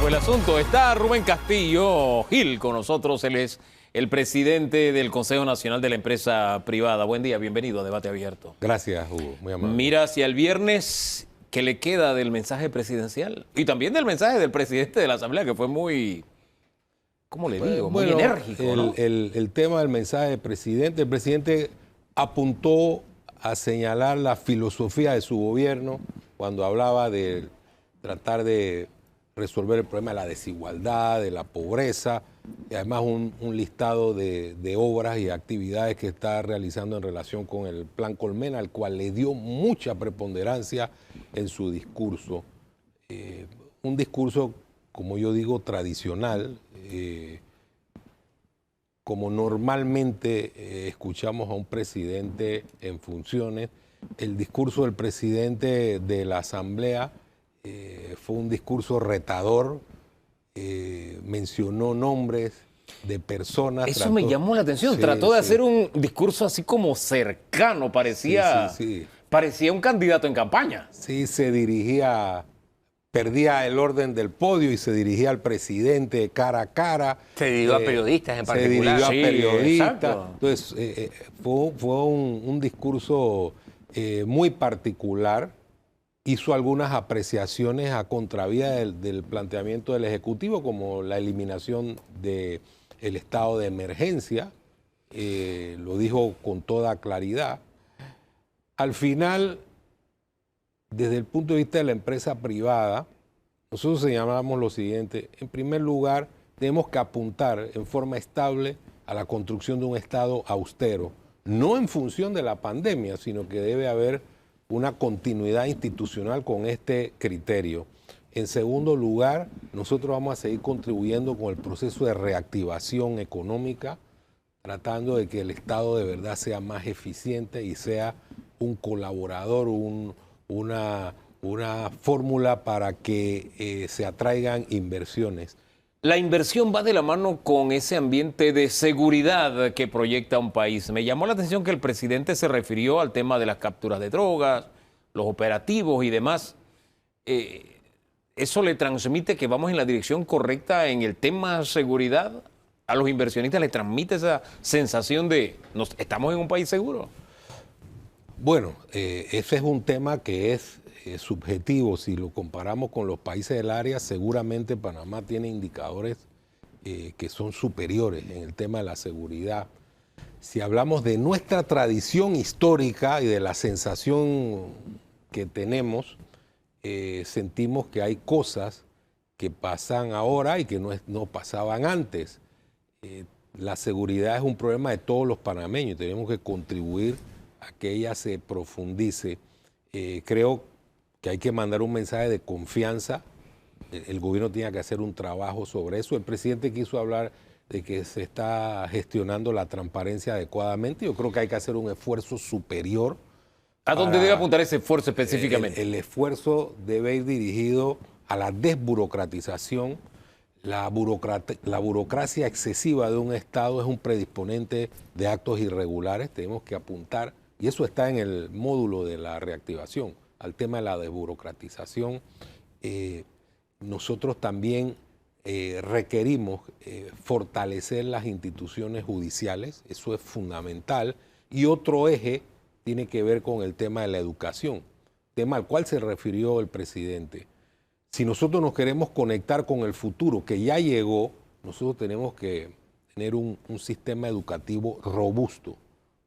fue el asunto. Está Rubén Castillo Gil con nosotros. Él es el presidente del Consejo Nacional de la Empresa Privada. Buen día, bienvenido a Debate Abierto. Gracias, Hugo. Muy amable. Mira hacia el viernes, ¿qué le queda del mensaje presidencial? Y también del mensaje del presidente de la Asamblea, que fue muy, ¿cómo le digo? Muy enérgico, ¿no? El tema del mensaje del presidente, el presidente apuntó a señalar la filosofía de su gobierno cuando hablaba de tratar de resolver el problema de la desigualdad, de la pobreza, y además un listado de obras y actividades que está realizando en relación con el Plan Colmena, al cual le dio mucha preponderancia en su discurso. Un discurso, como yo digo, tradicional, como normalmente escuchamos a un presidente en funciones. El discurso del presidente de la Asamblea fue un discurso retador, mencionó nombres de personas. Eso me llamó la atención, trató de hacer un discurso así como cercano, parecía un candidato en campaña. Sí, se dirigía, perdía el orden del podio y se dirigía al presidente cara a cara. Se dirigió a periodistas en particular. Se dirigió a periodistas. Exacto. Entonces, fue un discurso muy particular. Hizo algunas apreciaciones a contravía del planteamiento del Ejecutivo, como la eliminación del estado de emergencia. Lo dijo con toda claridad. Al final, desde el punto de vista de la empresa privada, nosotros señalamos lo siguiente. En primer lugar, tenemos que apuntar en forma estable a la construcción de un Estado austero, no en función de la pandemia, sino que debe haber una continuidad institucional con este criterio. En segundo lugar, nosotros vamos a seguir contribuyendo con el proceso de reactivación económica, tratando de que el Estado de verdad sea más eficiente y sea un colaborador, una fórmula para que se atraigan inversiones. La inversión va de la mano con ese ambiente de seguridad que proyecta un país. Me llamó la atención que el presidente se refirió al tema de las capturas de drogas, los operativos y demás. ¿Eso le transmite que vamos en la dirección correcta en el tema seguridad? ¿A los inversionistas les transmite esa sensación de estamos en un país seguro? Bueno, ese es un tema que es subjetivo. Si lo comparamos con los países del área, seguramente Panamá tiene indicadores que son superiores en el tema de la seguridad. Si hablamos de nuestra tradición histórica y de la sensación que tenemos, sentimos que hay cosas que pasan ahora y que no pasaban antes. La seguridad es un problema de todos los panameños, tenemos que contribuir a que ella se profundice. Creo que hay que mandar un mensaje de confianza. El gobierno tiene que hacer un trabajo sobre eso. El presidente quiso hablar de que se está gestionando la transparencia adecuadamente. Yo creo que hay que hacer un esfuerzo superior. ¿A dónde debe apuntar ese esfuerzo específicamente? El esfuerzo debe ir dirigido a la desburocratización. La burocracia excesiva de un Estado es un predisponente de actos irregulares. Tenemos que apuntar, y eso está en el módulo de la reactivación, al tema de la desburocratización. Nosotros también requerimos fortalecer las instituciones judiciales, eso es fundamental. Y otro eje tiene que ver con el tema de la educación, tema al cual se refirió el presidente. Si nosotros nos queremos conectar con el futuro que ya llegó, nosotros tenemos que tener un sistema educativo robusto,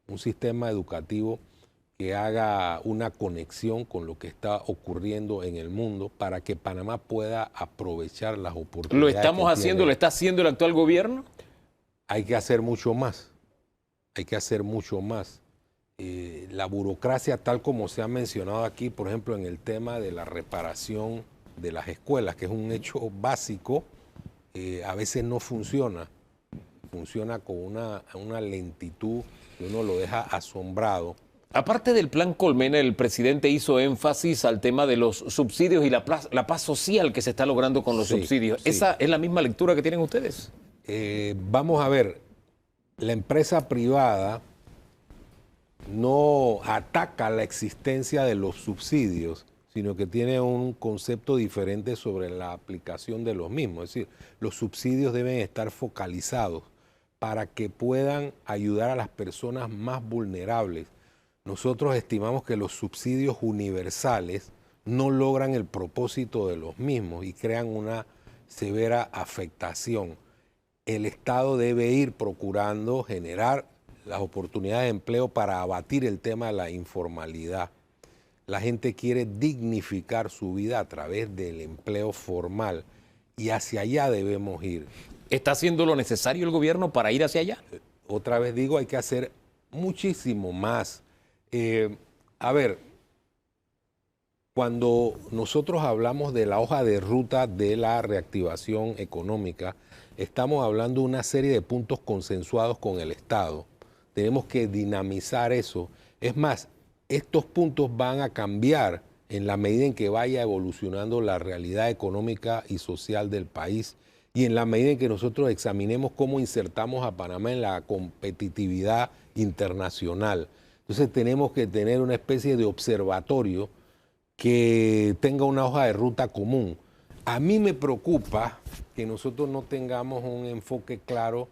un sistema educativo que haga una conexión con lo que está ocurriendo en el mundo para que Panamá pueda aprovechar las oportunidades. ¿Lo estamos haciendo, lo está haciendo el actual gobierno? Hay que hacer mucho más, hay que hacer mucho más. La burocracia, tal como se ha mencionado aquí, por ejemplo, en el tema de la reparación de las escuelas, que es un hecho básico, a veces no funciona. Funciona con una lentitud que uno lo deja asombrado. Aparte del Plan Colmena, el presidente hizo énfasis al tema de los subsidios y la paz social que se está logrando con los subsidios. Sí. ¿Esa es la misma lectura que tienen ustedes? Vamos a ver, la empresa privada no ataca la existencia de los subsidios, sino que tiene un concepto diferente sobre la aplicación de los mismos. Es decir, los subsidios deben estar focalizados para que puedan ayudar a las personas más vulnerables. Nosotros estimamos que los subsidios universales no logran el propósito de los mismos y crean una severa afectación. El Estado debe ir procurando generar las oportunidades de empleo para abatir el tema de la informalidad. La gente quiere dignificar su vida a través del empleo formal y hacia allá debemos ir. ¿Está haciendo lo necesario el gobierno para ir hacia allá? Otra vez digo, hay que hacer muchísimo más. A ver, cuando nosotros hablamos de la hoja de ruta de la reactivación económica, estamos hablando de una serie de puntos consensuados con el Estado. Tenemos que dinamizar eso. Es más, estos puntos van a cambiar en la medida en que vaya evolucionando la realidad económica y social del país y en la medida en que nosotros examinemos cómo insertamos a Panamá en la competitividad internacional. Entonces tenemos que tener una especie de observatorio que tenga una hoja de ruta común. A mí me preocupa que nosotros no tengamos un enfoque claro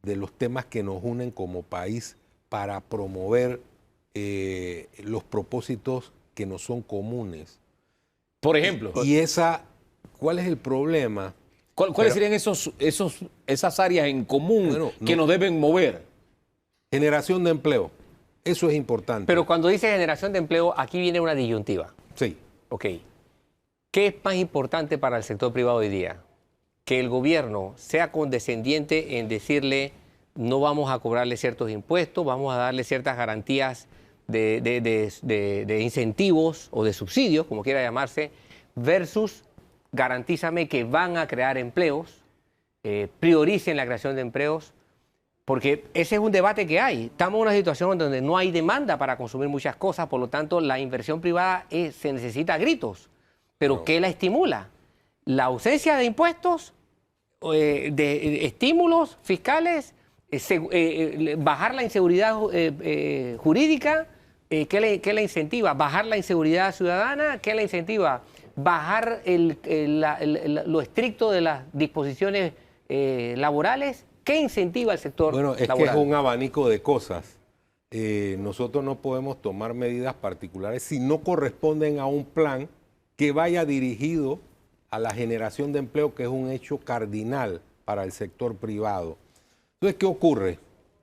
de los temas que nos unen como país para promover los propósitos que no son comunes. Por ejemplo. ¿Cuál es el problema? ¿Cuáles serían esas áreas en común que nos deben mover? Generación de empleo. Eso es importante. Pero cuando dice generación de empleo, aquí viene una disyuntiva. Sí. Ok. ¿Qué es más importante para el sector privado hoy día? Que el gobierno sea condescendiente en decirle no vamos a cobrarle ciertos impuestos, vamos a darle ciertas garantías de incentivos o de subsidios, como quiera llamarse, versus garantízame que van a crear empleos, prioricen la creación de empleos, porque ese es un debate que hay. Estamos en una situación donde no hay demanda para consumir muchas cosas, por lo tanto la inversión privada se necesita a gritos. ¿Pero qué la estimula? La ausencia de impuestos, de estímulos fiscales, bajar la inseguridad jurídica. ¿Qué la incentiva? Bajar la inseguridad ciudadana. ¿Qué la incentiva? Bajar lo estricto de las disposiciones laborales. ¿Qué incentiva al sector laboral? Es que es un abanico de cosas. Nosotros no podemos tomar medidas particulares si no corresponden a un plan que vaya dirigido a la generación de empleo, que es un hecho cardinal para el sector privado. Entonces, ¿qué ocurre?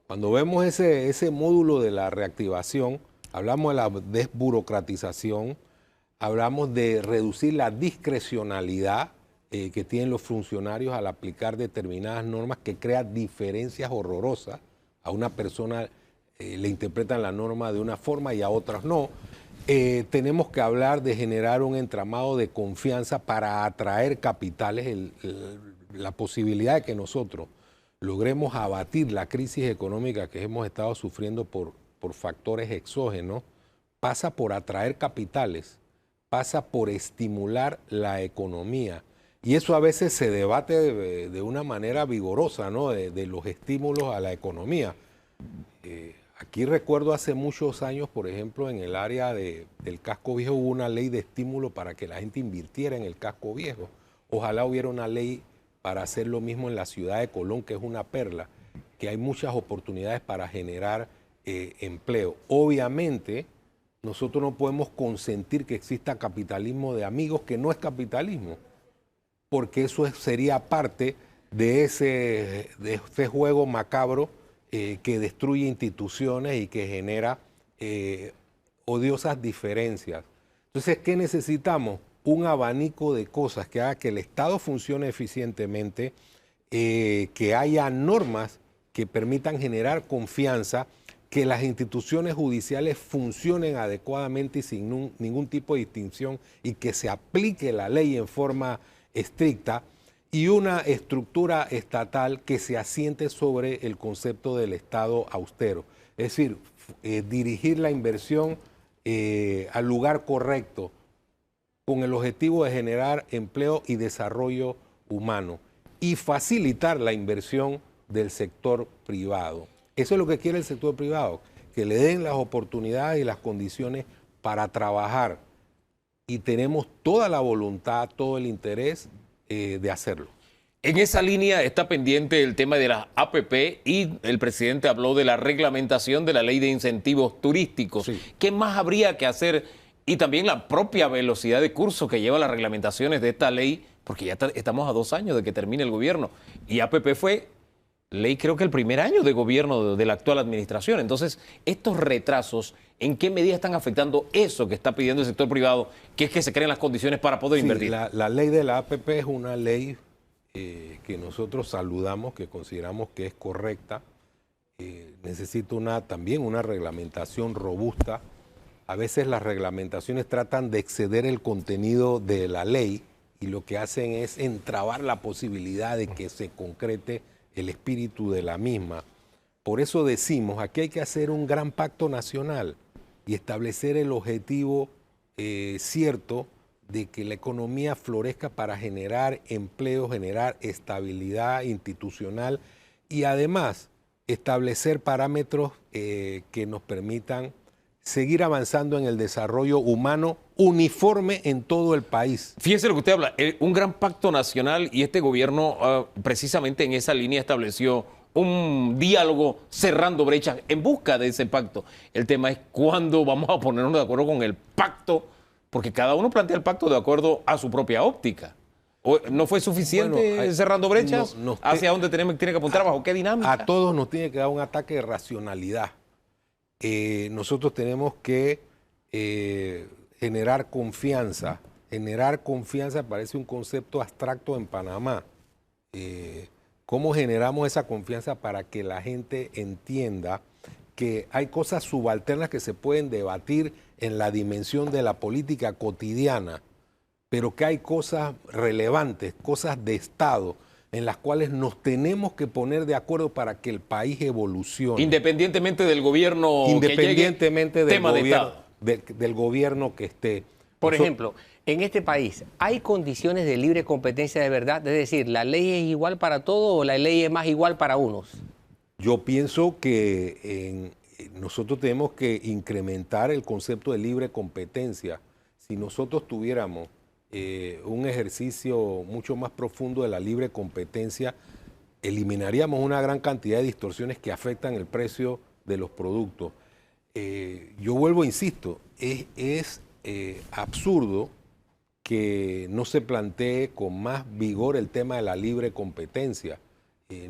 Cuando vemos ese módulo de la reactivación, hablamos de la desburocratización, hablamos de reducir la discrecionalidad que tienen los funcionarios al aplicar determinadas normas que crean diferencias horrorosas. A una persona le interpretan la norma de una forma y a otras no. Tenemos que hablar de generar un entramado de confianza para atraer capitales, la posibilidad de que nosotros logremos abatir la crisis económica que hemos estado sufriendo por factores exógenos, pasa por atraer capitales, pasa por estimular la economía. Y eso a veces se debate de una manera vigorosa, ¿no? De los estímulos a la economía. Aquí recuerdo hace muchos años, por ejemplo, en el área del casco viejo hubo una ley de estímulo para que la gente invirtiera en el casco viejo. Ojalá hubiera una ley para hacer lo mismo en la ciudad de Colón, que es una perla, que hay muchas oportunidades para generar empleo. Obviamente, nosotros no podemos consentir que exista capitalismo de amigos, que no es capitalismo, porque eso sería parte de ese juego macabro que destruye instituciones y que genera odiosas diferencias. Entonces, ¿qué necesitamos? Un abanico de cosas que haga que el Estado funcione eficientemente, que haya normas que permitan generar confianza, que las instituciones judiciales funcionen adecuadamente y sin ningún tipo de distinción y que se aplique la ley en forma estricta, y una estructura estatal que se asiente sobre el concepto del Estado austero. Es decir, dirigir la inversión al lugar correcto con el objetivo de generar empleo y desarrollo humano y facilitar la inversión del sector privado. Eso es lo que quiere el sector privado, que le den las oportunidades y las condiciones para trabajar. y tenemos toda la voluntad, todo el interés de hacerlo. En esa línea está pendiente el tema de las APP y el presidente habló de la reglamentación de la ley de incentivos turísticos. Sí. ¿Qué más habría que hacer? Y también la propia velocidad de curso que lleva las reglamentaciones de esta ley, porque ya estamos a 2 años de que termine el gobierno. Y APP fue ley creo que el primer año de gobierno de la actual administración. Entonces, estos retrasos, ¿en qué medida están afectando eso que está pidiendo el sector privado, que es que se creen las condiciones para poder invertir? La ley de la APP es una ley que nosotros saludamos, que consideramos que es correcta. Necesita también una reglamentación robusta. A veces las reglamentaciones tratan de exceder el contenido de la ley y lo que hacen es entrabar la posibilidad de que se concrete el espíritu de la misma. Por eso decimos, aquí hay que hacer un gran pacto nacional y establecer el objetivo cierto de que la economía florezca para generar empleo, generar estabilidad institucional y además establecer parámetros que nos permitan seguir avanzando en el desarrollo humano uniforme en todo el país. Fíjese lo que usted habla, un gran pacto nacional y este gobierno precisamente en esa línea estableció un diálogo cerrando brechas en busca de ese pacto. El tema es cuándo vamos a ponernos de acuerdo con el pacto, porque cada uno plantea el pacto de acuerdo a su propia óptica. ¿No fue suficiente cerrando brechas? ¿Hacia dónde tiene que apuntar? ¿Bajo qué dinámica? A todos nos tiene que dar un ataque de racionalidad. Nosotros tenemos que generar confianza. Generar confianza parece un concepto abstracto en Panamá. ¿Cómo generamos esa confianza para que la gente entienda que hay cosas subalternas que se pueden debatir en la dimensión de la política cotidiana, pero que hay cosas relevantes, cosas de Estado, en las cuales nos tenemos que poner de acuerdo para que el país evolucione? Independientemente del gobierno independientemente que llegue, tema de Estado. Del gobierno que esté. Por ejemplo, en este país, ¿hay condiciones de libre competencia de verdad? Es decir, ¿la ley es igual para todos o la ley es más igual para unos? Yo pienso que nosotros tenemos que incrementar el concepto de libre competencia. Si nosotros tuviéramos un ejercicio mucho más profundo de la libre competencia, eliminaríamos una gran cantidad de distorsiones que afectan el precio de los productos. Yo vuelvo, insisto, es absurdo que no se plantee con más vigor el tema de la libre competencia.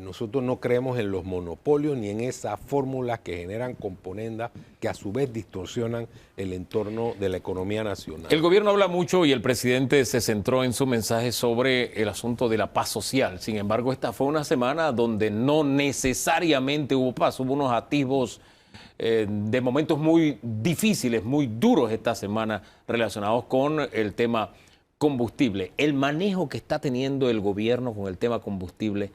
Nosotros no creemos en los monopolios ni en esas fórmulas que generan componendas que a su vez distorsionan el entorno de la economía nacional. El gobierno habla mucho y el presidente se centró en su mensaje sobre el asunto de la paz social. Sin embargo, esta fue una semana donde no necesariamente hubo paz, hubo unos atisbos de momentos muy difíciles, muy duros esta semana relacionados con el tema combustible. El manejo que está teniendo el gobierno con el tema combustible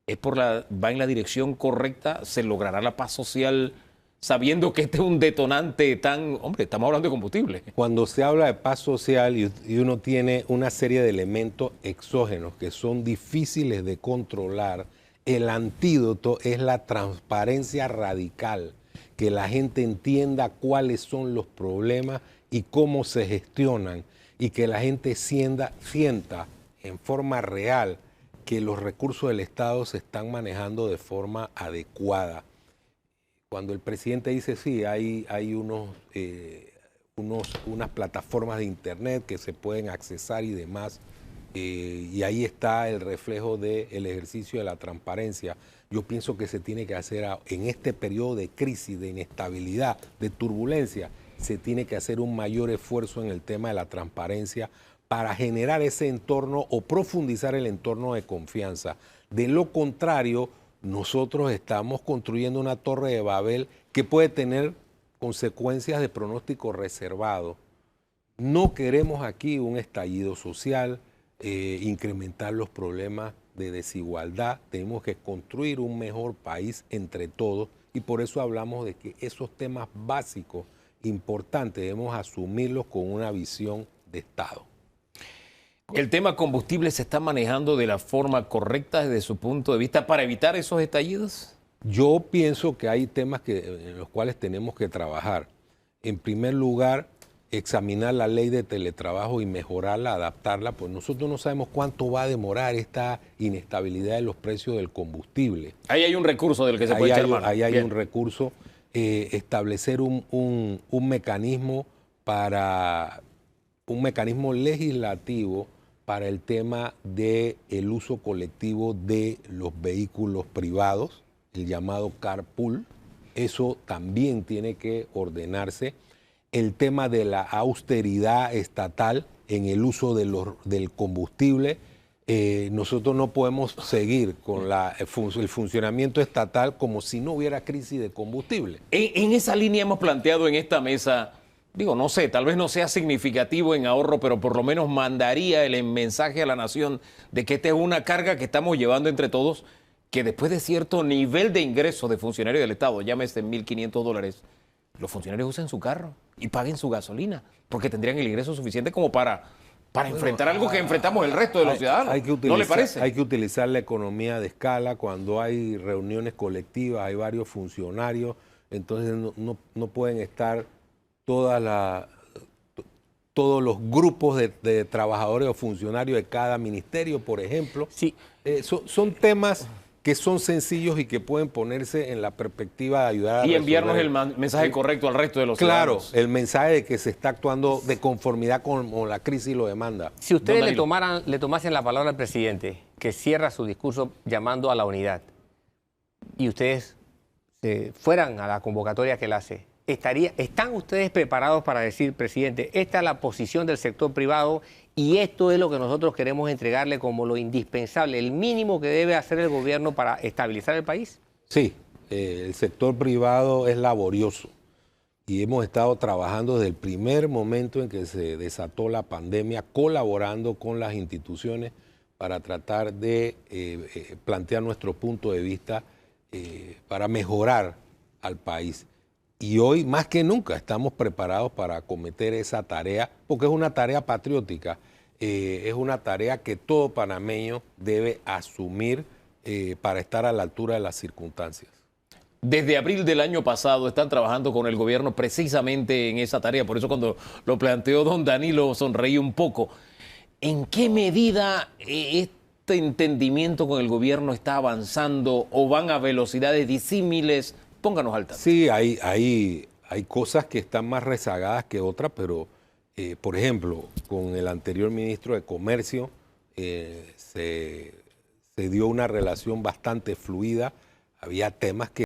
va en la dirección correcta. ¿Se logrará la paz social sabiendo que este es un detonante tan... Hombre, estamos hablando de combustible. Cuando se habla de paz social y uno tiene una serie de elementos exógenos que son difíciles de controlar, el antídoto es la transparencia radical, que la gente entienda cuáles son los problemas y cómo se gestionan, y que la gente sienta en forma real que los recursos del Estado se están manejando de forma adecuada. Cuando el presidente dice sí, hay unas plataformas de internet que se pueden accesar y demás, y ahí está el reflejo del ejercicio de la transparencia. Yo pienso que se tiene que hacer en este periodo de crisis, de inestabilidad, de turbulencia, se tiene que hacer un mayor esfuerzo en el tema de la transparencia para generar ese entorno o profundizar el entorno de confianza. De lo contrario, nosotros estamos construyendo una torre de Babel que puede tener consecuencias de pronóstico reservado. No queremos aquí un estallido social, incrementar los problemas de desigualdad. Tenemos que construir un mejor país entre todos y por eso hablamos de que esos temas básicos, importantes, debemos asumirlos con una visión de Estado. ¿El tema combustible se está manejando de la forma correcta desde su punto de vista para evitar esos estallidos? Yo pienso que hay temas en los cuales tenemos que trabajar. En primer lugar, examinar la ley de teletrabajo y mejorarla, adaptarla, pues nosotros no sabemos cuánto va a demorar esta inestabilidad de los precios del combustible. Ahí hay un recurso del que se puede echar mano. Ahí hay Bien. un recurso, establecer un mecanismo un mecanismo legislativo para el tema del uso colectivo de los vehículos privados, el llamado carpool. Eso también tiene que ordenarse. El tema de la austeridad estatal en el uso del combustible. Nosotros no podemos seguir con el funcionamiento estatal como si no hubiera crisis de combustible. En esa línea hemos planteado en esta mesa, digo, no sé, tal vez no sea significativo en ahorro, pero por lo menos mandaría el mensaje a la nación de que esta es una carga que estamos llevando entre todos, que después de cierto nivel de ingresos de funcionarios del Estado, llámese $1.500, los funcionarios usen su carro y paguen su gasolina, porque tendrían el ingreso suficiente como para enfrentar algo que enfrentamos el resto de los ciudadanos. ¿No le parece? Hay que utilizar la economía de escala cuando hay reuniones colectivas, hay varios funcionarios, entonces no pueden estar todos los grupos de trabajadores o funcionarios de cada ministerio, por ejemplo. Sí. Son temas que son sencillos y que pueden ponerse en la perspectiva de ayudar a Y enviarnos resolver. el mensaje correcto al resto de los Claro, ciudadanos. el mensaje de que se está actuando de conformidad con la crisis lo demanda. Si ustedes Don Danilo. le tomasen la palabra al presidente, que cierra su discurso llamando a la unidad, y ustedes fueran a la convocatoria que él hace, ¿están ustedes preparados para decir, presidente, esta es la posición del sector privado y esto es lo que nosotros queremos entregarle como lo indispensable, el mínimo que debe hacer el gobierno para estabilizar el país? Sí, el sector privado es laborioso y hemos estado trabajando desde el primer momento en que se desató la pandemia, colaborando con las instituciones para tratar de plantear nuestro punto de vista para mejorar al país. Y hoy, más que nunca, estamos preparados para acometer esa tarea, porque es una tarea patriótica, es una tarea que todo panameño debe asumir para estar a la altura de las circunstancias. Desde abril del año pasado están trabajando con el gobierno precisamente en esa tarea, por eso cuando lo planteó don Danilo sonreí un poco. ¿En qué medida este entendimiento con el gobierno está avanzando o van a velocidades disímiles? Pónganos al tanto. Sí, hay cosas que están más rezagadas que otras, pero, por ejemplo, con el anterior ministro de Comercio se dio una relación bastante fluida. Había temas que